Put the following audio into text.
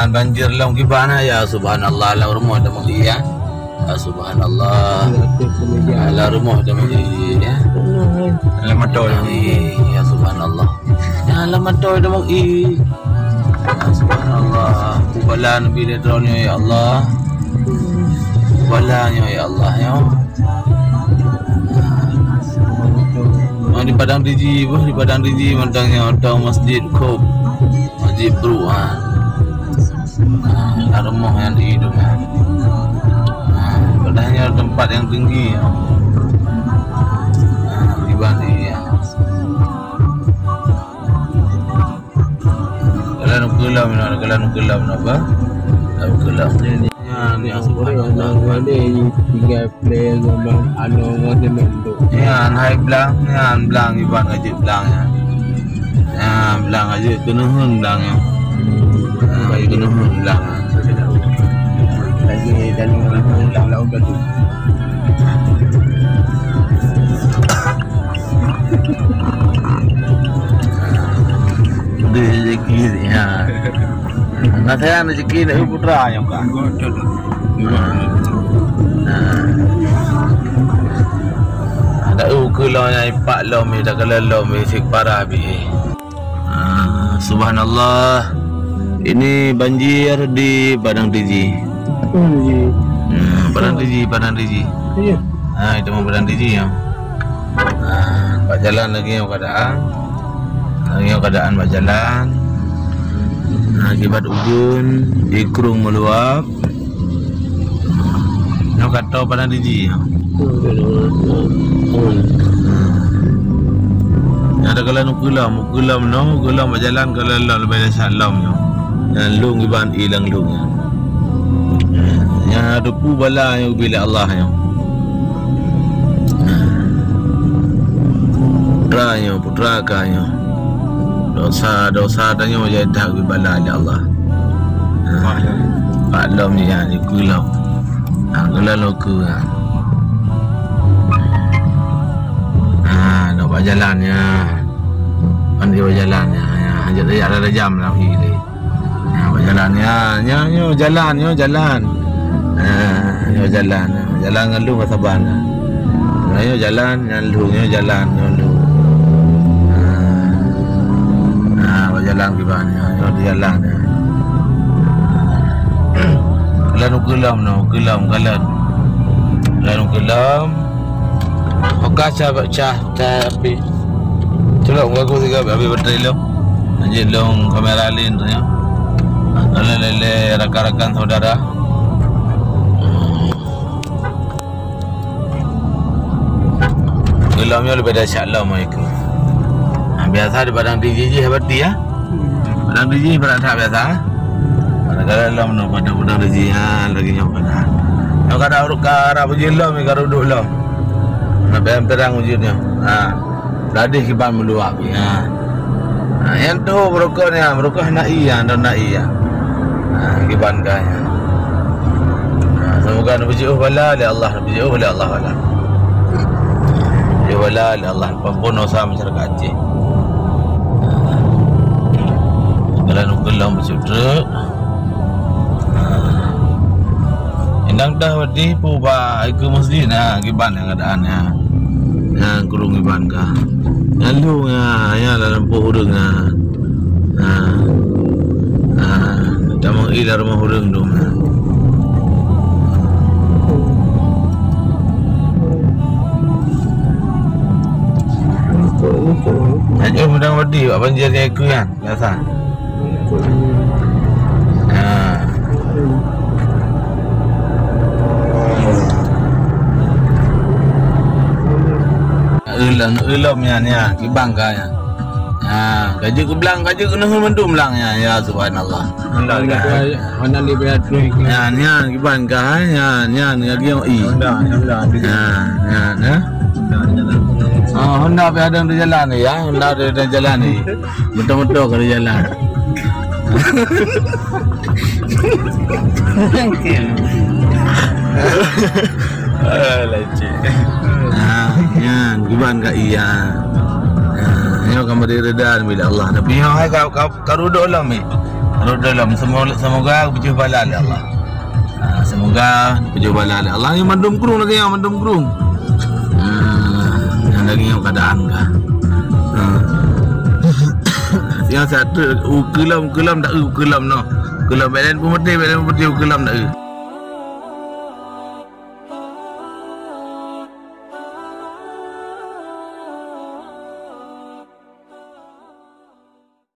Banjir long gimana ya subhanallah la rumah dah mesti ya. Subhanallah. La rumah dah mesti ya. La matoi ya subhanallah. Ya la matoi dah mesti. Ya subhanallah. Kubalan bila drone ya Allah. Kubalannya ya Allah ya. Di Padang Diji, di Padang Diji mandangnya hotel masjid Khub. Masjid Beruan. Rumah yang hidup. Padahal tempat yang tinggi. Di Bali ya. Kalau kelam apa? Kelam ni. Ni subhanallah. Ni tiga play gambar anu ngode mendo. Ya, hai belang iban aja belangnya. Ya, belang aja kenuhun belangnya. Baik kenuhun belang. Lagi dan laut tu. Rezeki ya. Nak saya rezeki nak putra yang kan. Ada ukulah yang ipak lom ni dah kalau lom ni sik parah bi. Subhanallah. Ini banjir di Padang Diji. Padang Diji. Ya. Itu mau Padang Diji ya. Pak jalan lagi yang keadaan. Pak jalan. Akibat ujun ikrung meluap. Nak kata Padang Diji. Ada kalau nukulam berjalan kalau Allah lebih dah salam yo. Dan lung iban hilang lung. Ya ada pu bala yang bila Allah yo. Putra kanyo. Dosa tanya jadi dah bala oleh Allah. Pak Lam ni yang kulam. Kalau loku nak berjalannya. Pandai berjalannya. Jadi ada jam lah ini. Berjalannya, jalan. Jalan ngalu masaban. Jalan ngalu. Berjalan gimana? Jalan. Kelam. Okasha baca tapi tolong aku juga habis bateri lo. Anjir long kamera lain tu ya. Kalau lele rakan-rakan saudara. Kelamnya lebih dah shalom itu. Biasa di Padang Diji hebat dia. Padang Diji berada biasa. Kalau lam no Padang Diji lagi nyoba. Nak ada urukara berjelam mereka duduk lo. Nak berang ujungnya. Ladih kiban meluap. Yang tu merokok nak iya. Kiban kaya. Semoga nak berjauh bala oleh Allah. Berjauh oleh Allah. Berjauh bala oleh Allah. Pembunuh usaha masyarakat Aceh. Kalau nak kelam bercuduk. Indang dah wadi puba ke masjid kiban yang keadaannya. Yang kurung kiban kah. Lalu ya dalam pohon tamang ilar rumah hurung dong. Nanti mudah wadi apa banjirnya ikut kan biasa. Ulamnya ni kibang kaya. Gaji ke belang, gaji ke nuhun mendum belangnya. Ya subhanallah. Mana lebih atrik. Ni kibang kaya. Ni lagi yang i. Honda pe ada di jalan ni ya. Honda ada di jalan ni. Betul-betul ke di jalan. Leceh. Ya, gimana iya. Yo kamu diredan bila Allah. Tapi hai kau duduk lah mi. dalam semoga berjumpa bala oleh Allah. Semoga berjumpa bala oleh Allah. Yang mendum kurung lagi yang mendum kurung. Yang lagi yang keadaan kah? Yang satu kelam tak kelam no. Kelam belen pemutih kelam tak.